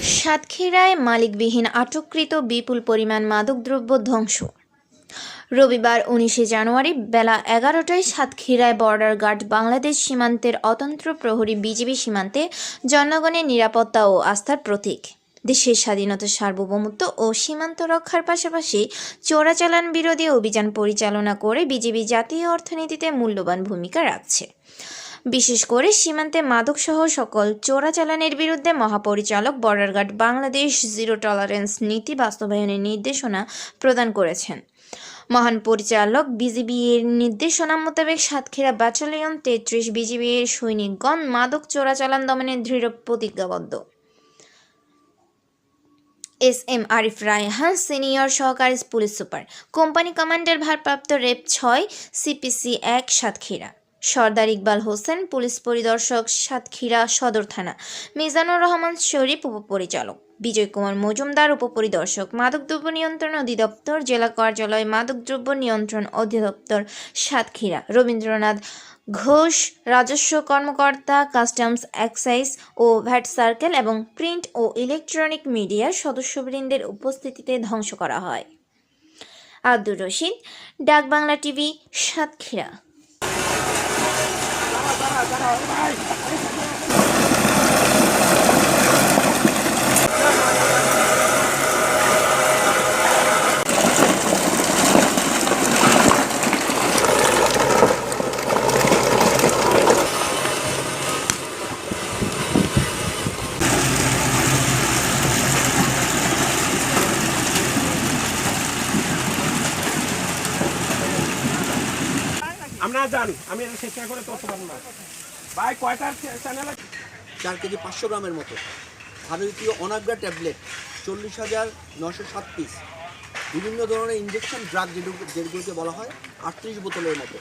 সাতক্ষীরায় মালিকবিহীন আটককৃত বিপুল পরিমাণ মাদকদ্রব্য ধ্বংস। রবিবার ১৯ জানুয়ারি বেলা ১১টায় সাতক্ষীরায় বর্ডার গার্ড বাংলাদেশ সীমান্তের অতন্ত্র প্রহরী বিজিবি সীমান্তে জনগণের নিরাপত্তা ও আস্থার প্রতীক। দেশের স্বাধীনতা, সার্বভৌমত্ব ও সীমান্ত রক্ষার পাশাপাশি চোরাচালান বিরোধী অভিযান পরিচালনা করে বিজিবি জাতীয় অর্থনীতিতে মূল্যবান ভূমিকা রাখছে। বিশেষ করে সীমান্তে মাদকসহ সকল চোরাচালানের বিরুদ্ধে মহাপরিচালক border guard Bangladesh zero tolerance নীতি বাস্তবায়নের নির্দেশনা প্রদান করেছেন। মহান পরিচালক বিজিবি এর নির্দেশনা মোতাবেক সাতক্ষীরা ব্যাটালিয়ন ৩৩ বিজিবি এর সৈনিকগণ মাদক চোরাচালান দমনে দৃঢ় প্রতিজ্ঞাবদ্ধ। এস.এম. আরিফ রায়হান, সিনিয়র সহকারী পুলিশ সুপার, কোম্পানি কমান্ডার, ভারপ্রাপ্ত রেব ৬, সিপিসি ১, সাতক্ষীরা। সর্দার ইকবাল হোসেন, পুলিশ পরিদর্শক, সাতক্ষীরা সদর থানা। মিজানুর রহমান শরীফ, উপপরিচালক। বিজয় কুমার মজুমদার, উপপরিদর্শক, মাদকদ্রব্য নিয়ন্ত্রণ অধিদপ্তর, জেলা কার্যালয়, মাদকদ্রব্য নিয়ন্ত্রণ অধিদপ্তর, সাতক্ষীরা। রবীন্দ্রনাথ ঘোষ, রাজস্ব কর্মকর্তা, কাস্টমস, এক্সাইজ ও ভ্যাট সার্কেল এবং প্রিন্ট ও ইলেকট্রনিক মিডিয়ার সদস্যবৃন্দের উপস্থিতিতে ধ্বংস করা হয়। আব্দুর রশিদ, ডাক বাংলা টিভি, সাতক্ষীরা। আমরা জানি আমি চেষ্টা করে তথ্য পাবো না ভাই কয়টা চ্যানেল 4 কেজি 500 গ্রামের মতো ভারতীয় অনাগ্রা ট্যাবলেট 40,907 পিস, বিভিন্ন ধরনের ইঞ্জেকশন ড্রাগ যেগুলোকে বলা হয় 38 বোতলের মতো।